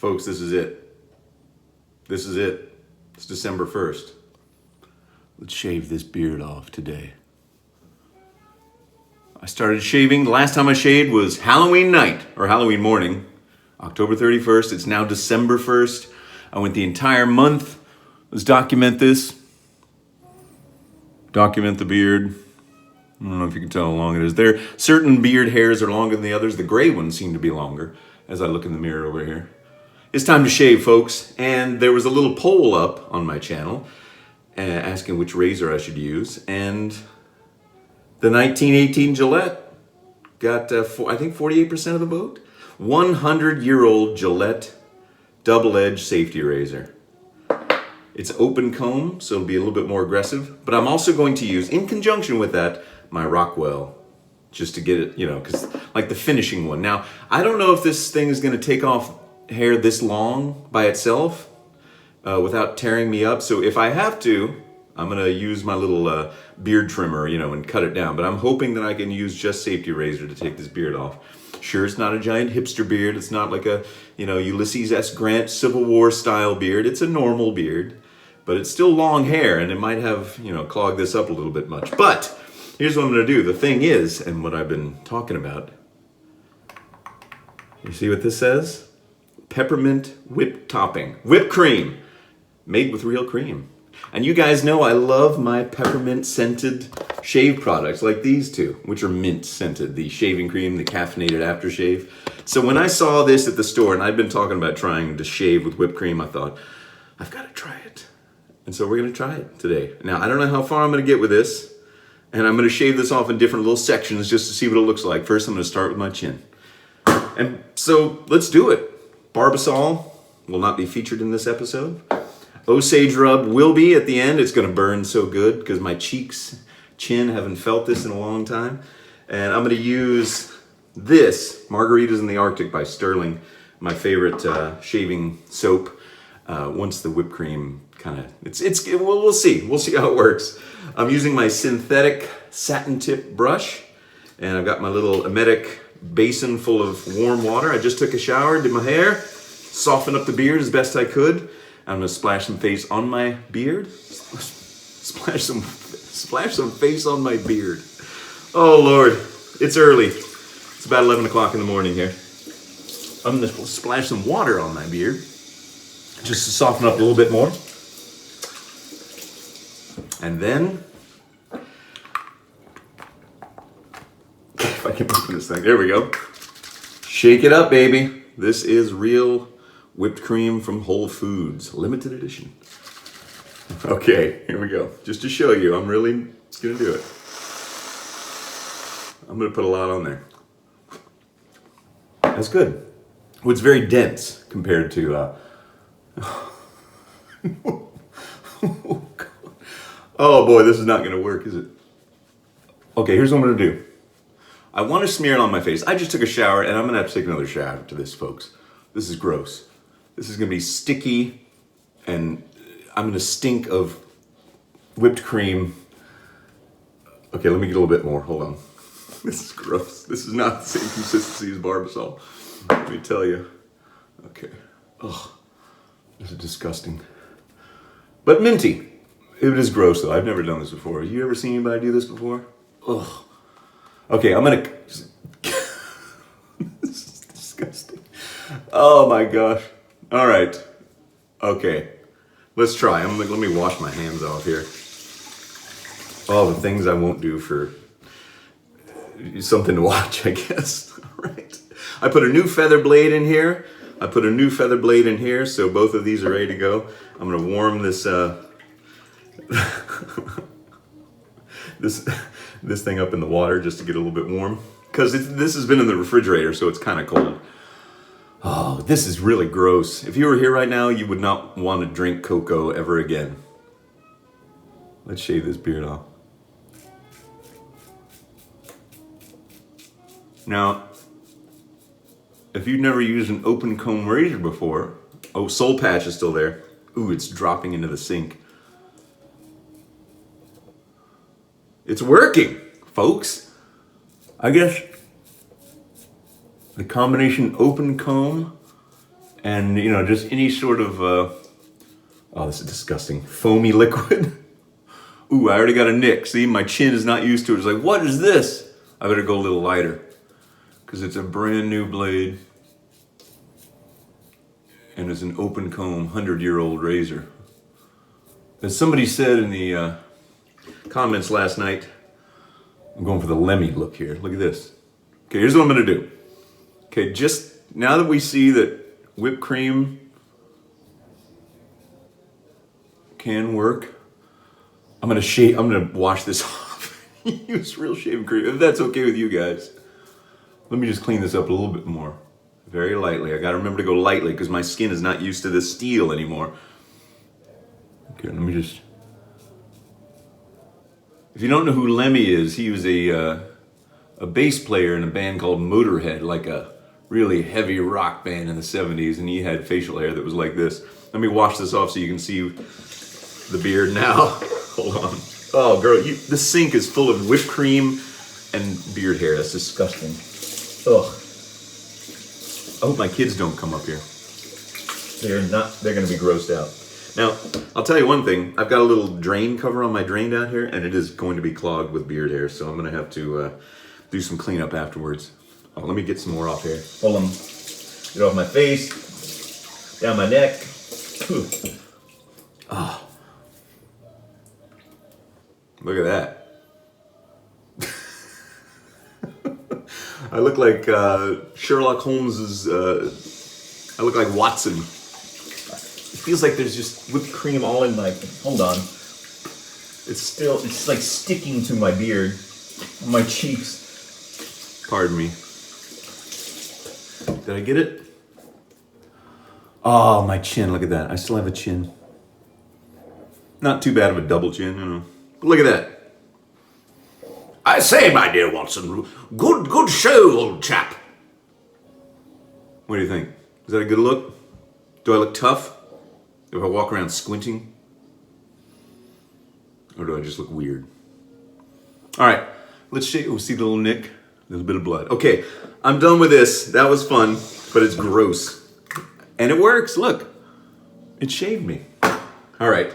Folks, this is it. This is it. It's December 1st. Let's shave this beard off today. I started shaving. The last time I shaved was Halloween night, or Halloween morning, October 31st. It's now December 1st. I went the entire month. Let's document this. Document the beard. I don't know if you can tell how long it is. There, certain beard hairs are longer than the others. The gray ones seem to be longer as I look in the mirror over here. It's time to shave, folks. And there was a little poll up on my channel asking which razor I should use. And the 1918 Gillette got, I think, 48% of the vote. 100-year-old Gillette double-edged safety razor. It's open comb, so it'll be a little bit more aggressive. But I'm also going to use, in conjunction with that, my Rockwell, just to get it, because like the finishing one. Now, I don't know if this thing is going to take off hair this long by itself without tearing me up. So if I have to, I'm going to use my little beard trimmer, and cut it down. But I'm hoping that I can use just safety razor to take this beard off. Sure, it's not a giant hipster beard. It's not like a, Ulysses S. Grant Civil War style beard. It's a normal beard, but it's still long hair, and it might have, clogged this up a little bit much. But here's what I'm going to do. The thing is, and what I've been talking about, you see what this says? Peppermint whipped topping. Whipped cream. Made with real cream. And you guys know I love my peppermint scented shave products like these two, which are mint scented. The shaving cream, the caffeinated aftershave. So when I saw this at the store, and I've been talking about trying to shave with whipped cream, I thought, I've got to try it. And so we're going to try it today. Now, I don't know how far I'm going to get with this. And I'm going to shave this off in different little sections just to see what it looks like. First, I'm going to start with my chin. And so let's do it. Barbasol will not be featured in this episode. Osage rub will be at the end. It's going to burn so good because my chin, haven't felt this in a long time. And I'm going to use this, Margaritas in the Arctic by Stirling, my favorite shaving soap. Once the whipped cream we'll see. We'll see how it works. I'm using my synthetic satin tip brush, and I've got my little emetic basin full of warm water. I just took a shower, did my hair, softened up the beard as best I could. I'm gonna splash some face on my beard. Splash some face on my beard. Oh Lord, it's early. It's about 11 o'clock in the morning here. I'm gonna splash some water on my beard, just to soften up a little bit more. And then, if I can open this thing, there we go. Shake it up, baby. This is real whipped cream from Whole Foods, limited edition. Okay, here we go. Just to show you, I'm really gonna do it. I'm gonna put a lot on there. That's good. Well, it's very dense compared to, oh boy, this is not gonna work, is it? Okay, here's what I'm gonna do. I want to smear it on my face. I just took a shower, and I'm gonna have to take another shower after this, folks. This is gross. This is gonna be sticky, and I'm gonna stink of whipped cream. Okay, let me get a little bit more. Hold on. This is gross. This is not the same consistency as Barbasol. Let me tell you. Okay. Ugh. This is disgusting. But minty. It is gross, though. I've never done this before. You ever seen anybody do this before? Ugh. Okay, I'm gonna... This is disgusting. Oh my gosh. All right. Okay. Let's try. Let me wash my hands off here. Oh, the things I won't do for something to watch, I guess. All right. I put a new feather blade in here. So both of these are ready to go. I'm gonna warm this this thing up in the water just to get a little bit warm, because this has been in the refrigerator, so it's kind of cold. Oh, this is really gross. If you were here right now, you would not want to drink cocoa ever again. Let's shave this beard off. Now, if you've never used an open comb razor before, oh, soul patch is still there. Ooh, it's dropping into the sink. It's working, folks. I guess the combination open comb and you know, just any sort of oh, this is disgusting, foamy liquid. Ooh, I already got a nick. See, my chin is not used to it. It's like, what is this? I better go a little lighter because it's a brand new blade and it's an open comb 100-year-old razor. As somebody said in the comments last night, I'm going for the Lemmy look here. Look at this. Okay, here's what I'm gonna do. Okay, just now that we see that whipped cream can work, I'm gonna wash this off. Use real shaving cream, if that's okay with you guys. Let me just clean this up a little bit more. Very lightly. I gotta remember to go lightly because my skin is not used to this steel anymore. Okay, let me just... If you don't know who Lemmy is, he was a bass player in a band called Motorhead, like a really heavy rock band in the 70s, and he had facial hair that was like this. Let me wash this off so you can see the beard now. Hold on. Oh, girl, the sink is full of whipped cream and beard hair. That's disgusting. Ugh. I hope my kids don't come up here. They're gonna be grossed out. Now, I'll tell you one thing. I've got a little drain cover on my drain down here, and it is going to be clogged with beard hair, so I'm gonna have to do some cleanup afterwards. Oh, let me get some more off here. Hold on. Get off my face, down my neck. Ah. Look at that. I look like Sherlock Holmes's, I look like Watson. It feels like there's just whipped cream all in my, hold on. It's like sticking to my beard, my cheeks. Pardon me. Did I get it? Oh, my chin, look at that. I still have a chin. Not too bad of a double chin, you know. But look at that. I say, my dear Watson, good show, old chap. What do you think? Is that a good look? Do I look tough if I walk around squinting? Or do I just look weird? All right, let's shake. Oh, see the little nick? A little bit of blood. Okay, I'm done with this. That was fun, but it's gross. And it works, look. It shaved me. All right.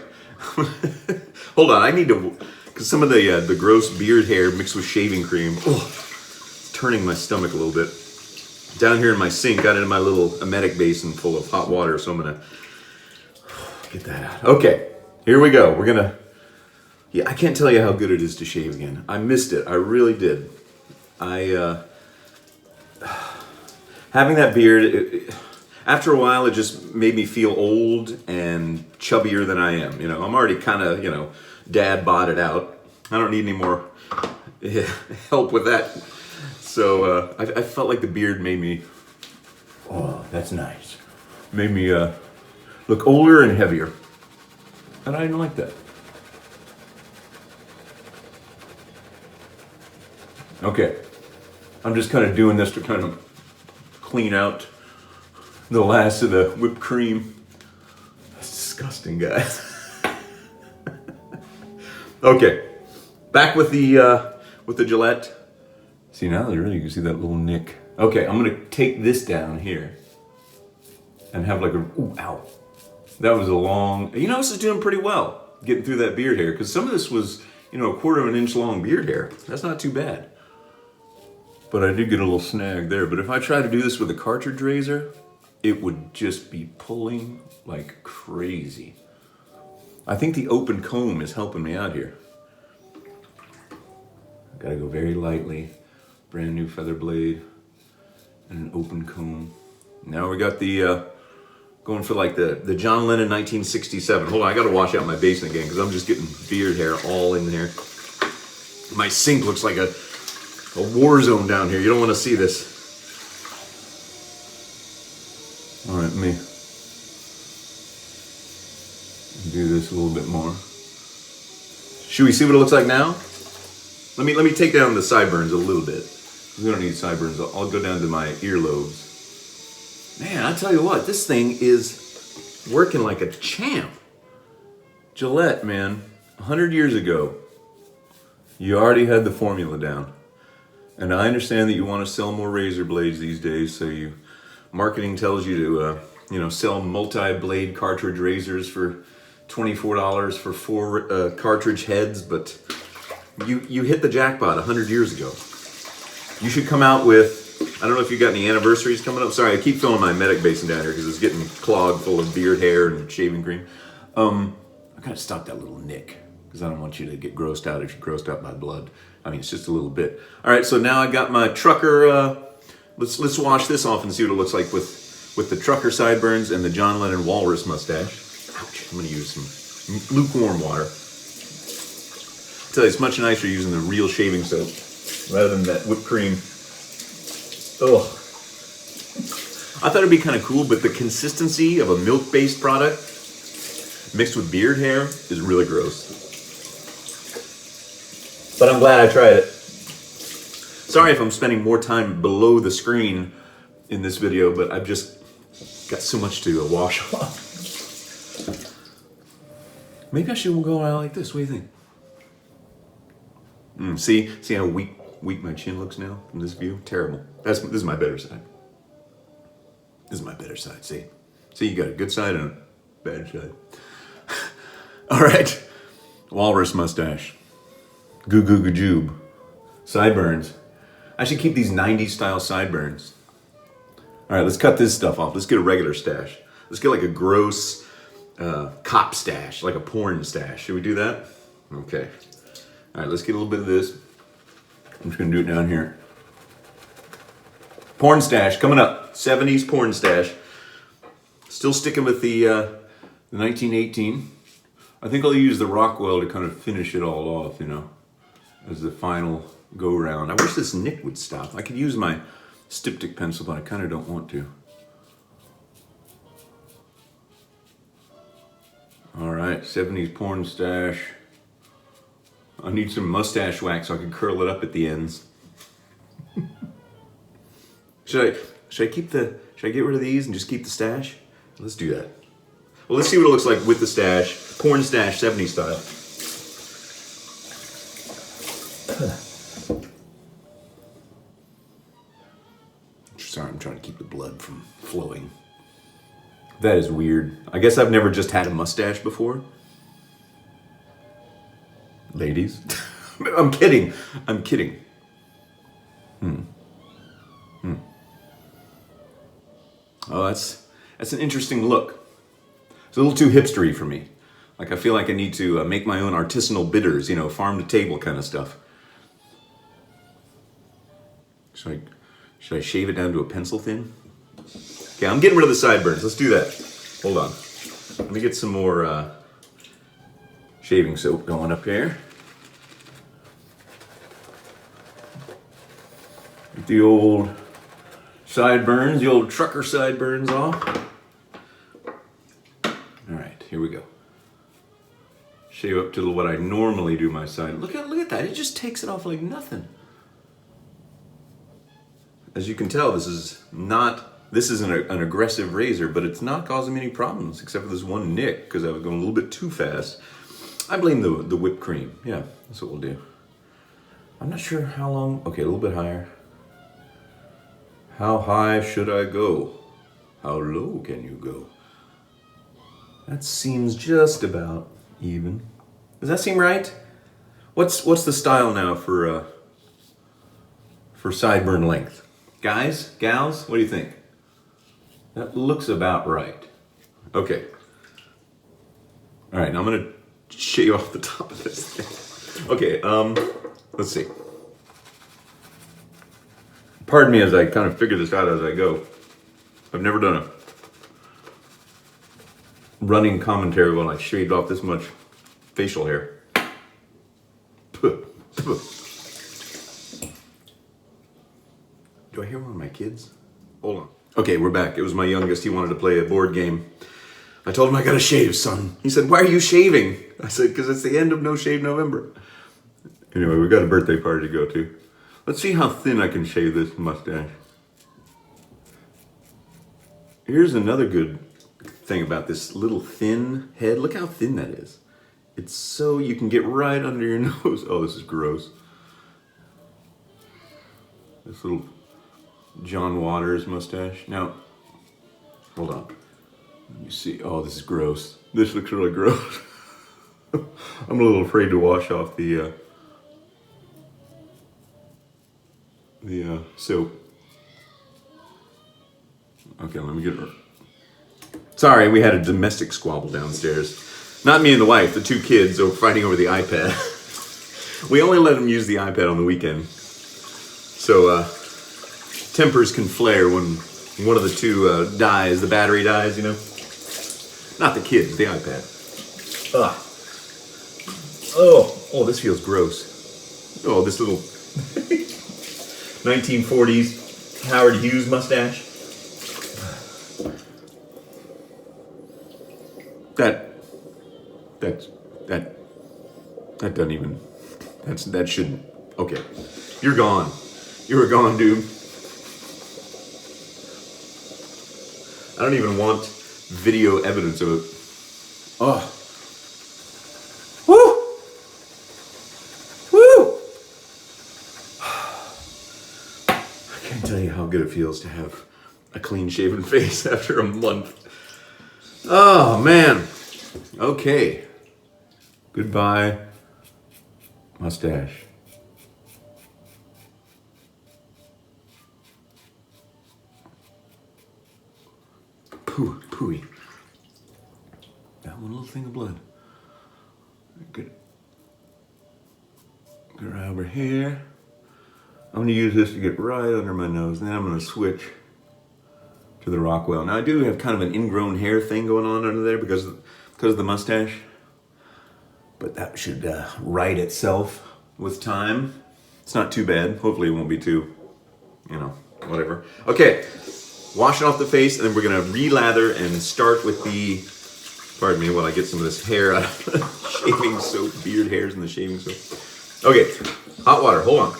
Hold on, I need to... Because some of the gross beard hair mixed with shaving cream, it's turning my stomach a little bit. Down here in my sink, got it in my little emetic basin full of hot water, so I'm gonna get that out. Okay, here we go. We're gonna, I can't tell you how good it is to shave again. I missed it, I really did. Having that beard, after a while, it just made me feel old and chubbier than I am. You know, I'm already kind of, you know, dad bought it out. I don't need any more help with that. So I felt like the beard made me, oh, that's nice. Made me look older and heavier. And I didn't like that. Okay. I'm just kind of doing this to kind of clean out the last of the whipped cream. That's disgusting, guys. Okay, back with the Gillette. See, now really you can see that little nick. Okay, I'm gonna take this down here and have like a, ooh, ow. That was a long, you know, this is doing pretty well, getting through that beard hair, because some of this was, you know, 1/4 of an inch long beard hair. That's not too bad. But I did get a little snag there. But if I try to do this with a cartridge razor, it would just be pulling like crazy. I think the open comb is helping me out here. Gotta go very lightly. Brand new feather blade and an open comb. Now we got the, going for like the John Lennon 1967. Hold on, I gotta wash out my basin again because I'm just getting beard hair all in there. My sink looks like a war zone down here. You don't want to see this. All right, let me do this a little bit more. Should we see what it looks like now? Let me take down the sideburns a little bit. We don't need sideburns. I'll go down to my earlobes. Man, I tell you what, this thing is working like a champ. Gillette, man, 100 years ago, you already had the formula down. And I understand that you want to sell more razor blades these days, so marketing tells you to you know, sell multi-blade cartridge razors for $24 for 4 cartridge heads, but you hit the jackpot 100 years ago. You should come out with, I don't know if you got any anniversaries coming up. Sorry, I keep filling my medic basin down here because it's getting clogged full of beard hair and shaving cream. I gotta stop that little nick because I don't want you to get grossed out if you're grossed out by blood. I mean, it's just a little bit. All right, so now I got my trucker. Let's wash this off and see what it looks like with the trucker sideburns and the John Lennon walrus mustache. Ouch! I'm gonna use some lukewarm water. I tell you, it's much nicer using the real shaving soap rather than that whipped cream. Oh, I thought it'd be kind of cool, but the consistency of a milk-based product mixed with beard hair is really gross. But I'm glad I tried it. Sorry if I'm spending more time below the screen in this video, but I've just got so much to wash off. Maybe I should go out like this. What do you think? See how weak my chin looks now from this view? Terrible. This is my better side. This is my better side. See, you got a good side and a bad side. All right, walrus mustache, goo goo goo joob, sideburns. I should keep these 90s style sideburns. All right, let's cut this stuff off. Let's get a regular stash. Let's get like a gross cop stash, like a porn stash. Should we do that? Okay. All right, let's get a little bit of this. I'm just gonna do it down here. Porn stash coming up. 70s porn stash. Still sticking with the 1918. I think I'll use the Rockwell to kind of finish it all off, you know, as the final go round. I wish this nick would stop. I could use my styptic pencil, but I kind of don't want to. All right, 70s porn stash. I need some mustache wax so I can curl it up at the ends. Should I get rid of these and just keep the stash? Let's do that. Well, let's see what it looks like with the stash. Porn stash, 70s style. Sorry, I'm trying to keep the blood from flowing. That is weird. I guess I've never just had a mustache before. Ladies. I'm kidding. Oh, that's an interesting look. It's a little too hipstery for me. Like, I feel like I need to make my own artisanal bitters, you know, farm to table kind of stuff. Should I shave it down to a pencil thin? Okay, I'm getting rid of the sideburns. Let's do that. Hold on. Let me get some more shaving soap going up here. Get the old sideburns, the old trucker sideburns off. All right, here we go. Shave up to what I normally do my side. Look at that. It just takes it off like nothing. As you can tell, this is an aggressive razor, but it's not causing me any problems except for this one nick because I was going a little bit too fast. I blame the whipped cream. Yeah, that's what we'll do. I'm not sure how long. Okay, a little bit higher. How high should I go? How low can you go? That seems just about even. Does that seem right? What's the style now for sideburn length? Guys, gals, what do you think? That looks about right. Okay. All right, now I'm gonna shave off the top of this thing. Okay, let's see. Pardon me as I kind of figure this out as I go. I've never done a running commentary when I shaved off this much facial hair. Do I hear one of my kids? Hold on. Okay, we're back. It was my youngest. He wanted to play a board game. I told him, I gotta shave, son. He said, why are you shaving? I said, because it's the end of No Shave November. Anyway, we've got a birthday party to go to. Let's see how thin I can shave this mustache. Here's another good thing about this little thin head. Look how thin that is. It's so you can get right under your nose. Oh, this is gross. This little John Waters mustache. Now, hold on. You see, oh, this is gross. This looks really gross. I'm a little afraid to wash off the soap. Okay, let me get her. Sorry, we had a domestic squabble downstairs. Not me and the wife, the two kids are fighting over the iPad. We only let them use the iPad on the weekend. So tempers can flare when one of the two dies, the battery dies, you know? Not the kids, the iPad. Ugh. Oh, this feels gross. Oh, this little 1940s Howard Hughes mustache. That doesn't even, that shouldn't, okay. You're gone. You were gone, dude. I don't even want video evidence of it. Oh. Woo! Woo! I can't tell you how good it feels to have a clean shaven face after a month. Oh, man. Okay. Goodbye, mustache. Pooey. Got one little thing of blood. Good. Get right over here. I'm going to use this to get right under my nose. Then I'm going to switch to the Rockwell. Now I do have kind of an ingrown hair thing going on under there because of the mustache. But that should right itself with time. It's not too bad. Hopefully it won't be too, whatever. Okay, wash it off the face, and then we're gonna re-lather and start with the, pardon me while I get some of this hair out of the shaving soap, beard hairs in the shaving soap. Okay, hot water, hold on.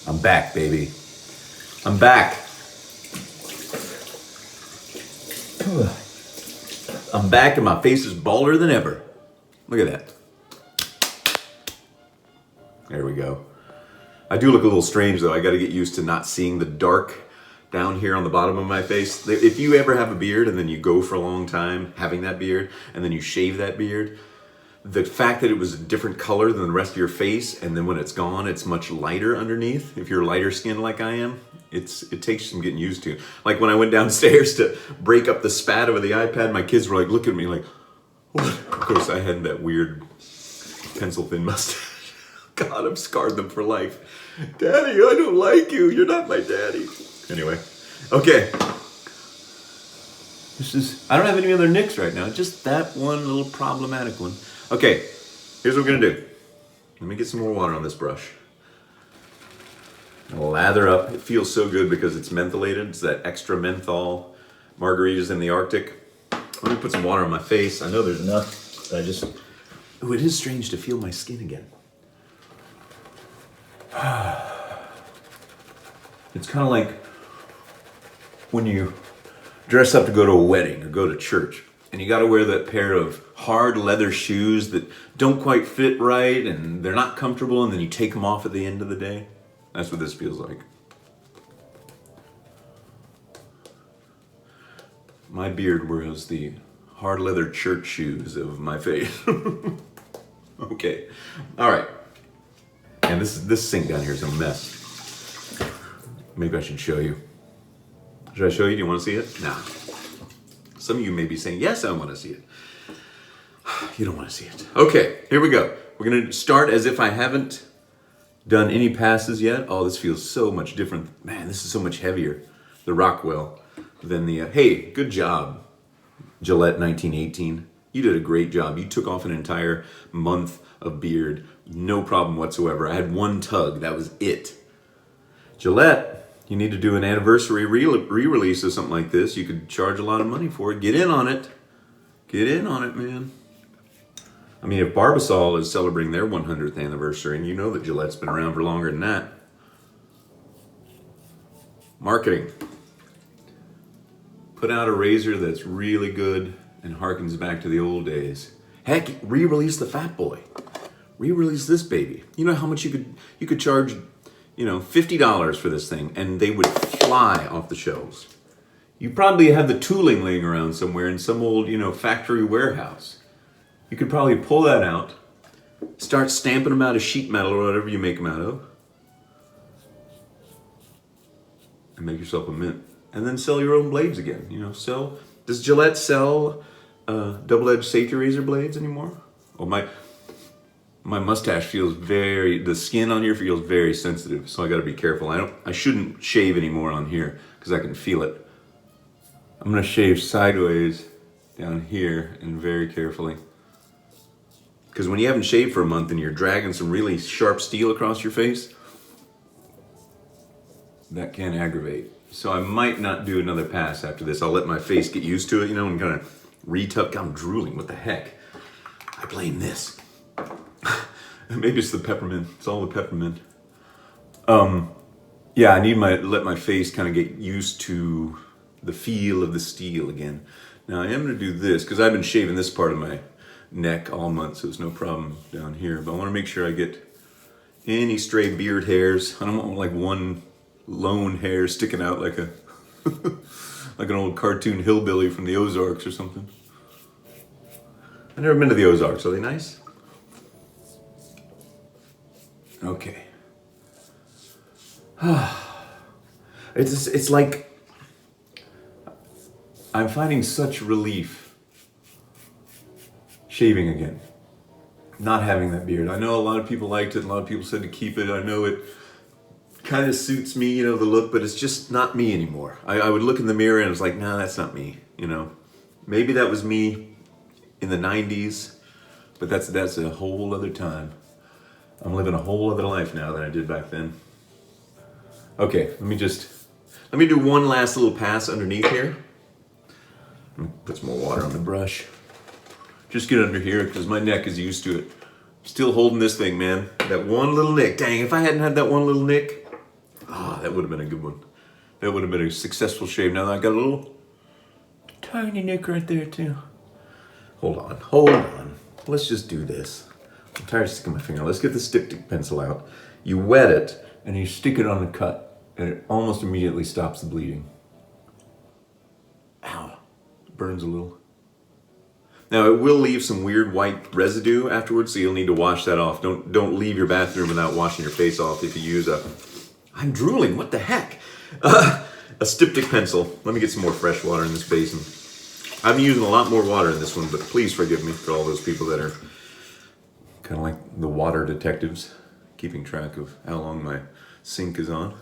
I'm back, baby. I'm back. I'm back and my face is baller than ever. Look at that. There we go. I do look a little strange though. I got to get used to not seeing the dark down here on the bottom of my face. If you ever have a beard and then you go for a long time having that beard and then you shave that beard, the fact that it was a different color than the rest of your face, and then when it's gone, it's much lighter underneath. If you're lighter skinned like I am, it takes some getting used to. Like when I went downstairs to break up the spat over the iPad, my kids were like looking at me like, what? Of course I had that weird pencil thin mustache. God, I've scarred them for life. Daddy, I don't like you. You're not my daddy. Anyway, okay. I don't have any other nicks right now. Just that one little problematic one. Okay, here's what we're gonna do. Let me get some more water on this brush. I'll lather up. It feels so good because it's mentholated. It's that extra menthol margaritas in the Arctic. Let me put some water on my face. I know there's enough, but oh, it is strange to feel my skin again. It's kind of like when you dress up to go to a wedding or go to church, and you got to wear that pair of hard leather shoes that don't quite fit right and they're not comfortable, and then you take them off at the end of the day. That's what this feels like. My beard wears the hard leather church shoes of my face. Okay, all right. And this sink down here is a mess. Maybe I should show you. Should I show you? Do you want to see it? Nah. Some of you may be saying, yes, I want to see it. You don't want to see it. Okay, here we go. We're going to start as if I haven't done any passes yet. Oh, this feels so much different. Man, this is so much heavier, the Rockwell, than the, hey, good job, Gillette 1918. You did a great job. You took off an entire month of beard, no problem whatsoever. I had one tug, that was it. Gillette, you need to do an anniversary re-release of something like this. You could charge a lot of money for it. Get in on it. Get in on it, man. I mean, if Barbasol is celebrating their 100th anniversary, and you know that Gillette's been around for longer than that. Marketing. Put out a razor that's really good and harkens back to the old days. Heck, re-release the Fat Boy. Re-release this baby. You know how much you could charge you know, $50 for this thing, and they would fly off the shelves. You probably have the tooling laying around somewhere in some old, you know, factory warehouse. You could probably pull that out, start stamping them out of sheet metal or whatever you make them out of, and make yourself a mint. And then sell your own blades again. You know, does Gillette sell double-edged safety razor blades anymore? Oh, my mustache feels the skin on here feels very sensitive, so I got to be careful. I shouldn't shave anymore on here because I can feel it. I'm gonna shave sideways down here and very carefully. Because when you haven't shaved for a month and you're dragging some really sharp steel across your face, that can aggravate. So I might not do another pass after this. I'll let my face get used to it, you know, and kind of retouch. I'm drooling, what the heck? I blame this. Maybe it's the peppermint. It's all the peppermint. Yeah, I need let my face kind of get used to the feel of the steel again. Now I am going to do this because I've been shaving this part of my neck all month, so there's no problem down here. But I want to make sure I get any stray beard hairs. I don't want like one lone hair sticking out like a like an old cartoon hillbilly from the Ozarks or something. I've never been to the Ozarks. Are they nice? Okay. It's like I'm finding such relief shaving again. Not having that beard. I know a lot of people liked it. A lot of people said to keep it. I know it kind of suits me, you know, the look, but it's just not me anymore. I would look in the mirror and I was like, nah, that's not me, you know. Maybe that was me in the 90s, but that's a whole other time. I'm living a whole other life now than I did back then. Okay, let me do one last little pass underneath here. Let me put some more water on the brush. Just get under here because my neck is used to it. Still holding this thing, man. That one little nick. Dang, if I hadn't had that one little nick, that would have been a good one. That would have been a successful shave. Now I got a little tiny nick right there too. Hold on. Let's just do this. I'm tired of sticking my finger. Let's get the stick pencil out. You wet it and you stick it on the cut and it almost immediately stops the bleeding. Ow, it burns a little. Now it will leave some weird white residue afterwards, so you'll need to wash that off. Don't leave your bathroom without washing your face off if you use I'm drooling, what the heck? A styptic pencil. Let me get some more fresh water in this basin. I'm using a lot more water in this one, but please forgive me for all those people that are kind of like the water detectives, keeping track of how long my sink is on.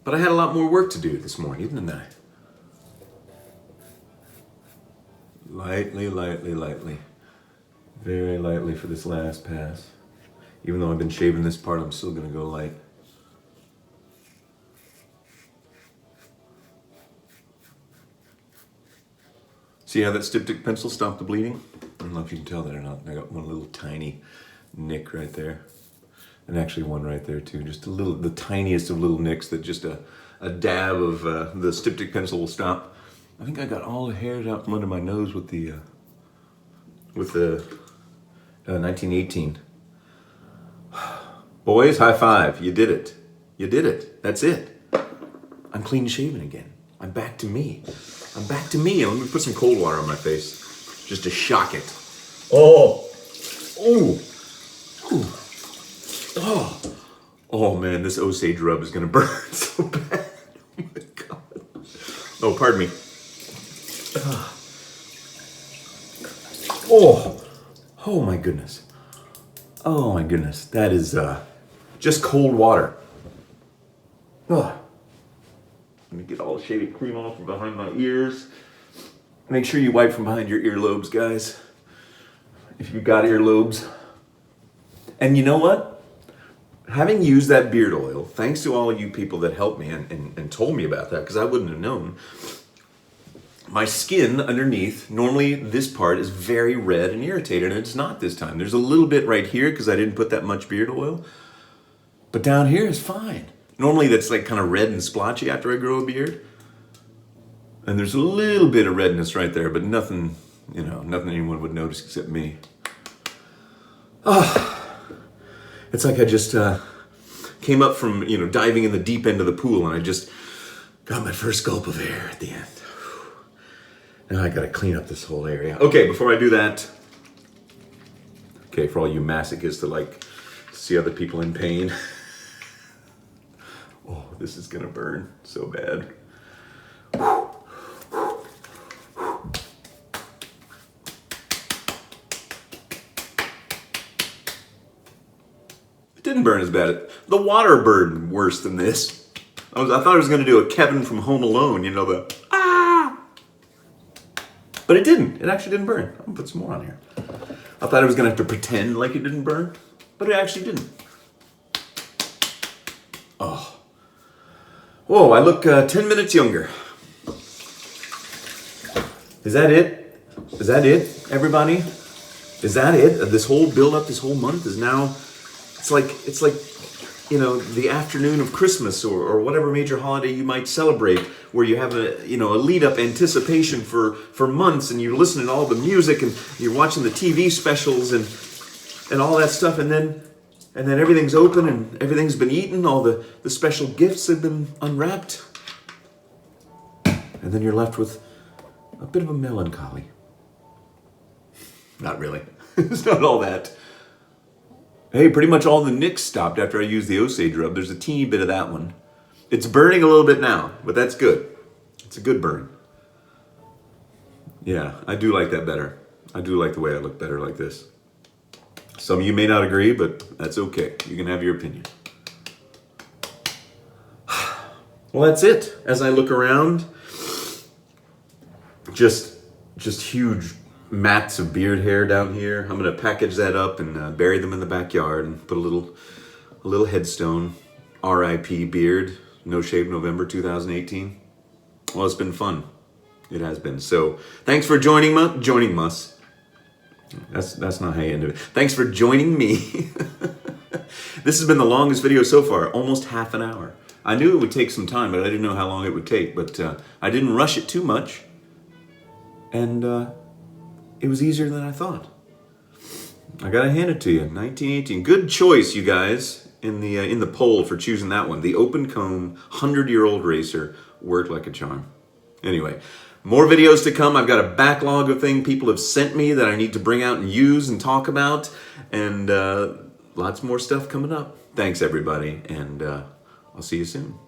But I had a lot more work to do this morning, didn't I? Lightly. Very lightly for this last pass. Even though I've been shaving this part, I'm still gonna go light. See how that styptic pencil stopped the bleeding? I don't know if you can tell that or not. I got one little tiny nick right there. And actually one right there too. Just a little, the tiniest of little nicks that just a dab of the styptic pencil will stop. I think I got all the hairs out from under my nose with the 1918. Boys, high five. You did it. You did it. That's it. I'm clean shaven again. I'm back to me. I'm back to me. And let me put some cold water on my face just to shock it. Oh. Oh. Ooh. Oh. Oh man, this Osage rub is gonna burn so bad. Oh my god. Oh, pardon me. Oh. Oh my goodness. Oh my goodness. That is just cold water. Oh. Let me get all the shaving cream off from behind my ears. Make sure you wipe from behind your earlobes, guys. If you've got earlobes. And you know what? Having used that beard oil, thanks to all of you people that helped me and told me about that, because I wouldn't have known, my skin underneath, normally this part is very red and irritated, and it's not this time. There's a little bit right here because I didn't put that much beard oil. But down here is fine. Normally that's like kind of red and splotchy after I grow a beard. And there's a little bit of redness right there, but nothing, you know, nothing anyone would notice except me. Oh, It's like I just came up from, diving in the deep end of the pool, and I just got my first gulp of air at the end. Now I gotta clean up this whole area. Okay, before I do that, okay, for all you masochists that like to see other people in pain. Oh, this is gonna burn so bad. It didn't burn as bad. The water burned worse than this. I thought I was gonna do a Kevin from Home Alone, the but it didn't. It actually didn't burn. I'm gonna put some more on here. I thought I was gonna have to pretend like it didn't burn, but it actually didn't. Oh. Whoa, I look 10 minutes younger. Is that it? Is that it, everybody? Is that it? This whole build up, this whole month is now, it's like, the afternoon of Christmas or whatever major holiday you might celebrate, where you have a lead up anticipation for months, and you're listening to all the music and you're watching the TV specials and all that stuff, and then everything's open and everything's been eaten, all the special gifts have been unwrapped, and then you're left with a bit of a melancholy. Not really. It's not all that. Hey, pretty much all the nicks stopped after I used the Osage rub. There's a teeny bit of that one. It's burning a little bit now, but that's good. It's a good burn. Yeah, I do like that better. I do like the way I look better like this. Some of you may not agree, but that's okay. You can have your opinion. Well, that's it. As I look around, just huge mats of beard hair down here. I'm gonna package that up and bury them in the backyard and put a little headstone. R.I.P. beard. No Shave November 2018. Well, it's been fun. It has been. So thanks for joining us. That's not how you end it. Thanks for joining me. This has been the longest video so far, almost half an hour. I knew it would take some time, but I didn't know how long it would take. But I didn't rush it too much, and it was easier than I thought. I gotta hand it to you. 1918. Good choice, you guys, in the poll for choosing that one. The open comb 100-year-old racer worked like a charm. Anyway, more videos to come. I've got a backlog of things people have sent me that I need to bring out and use and talk about, and lots more stuff coming up. Thanks, everybody, and I'll see you soon.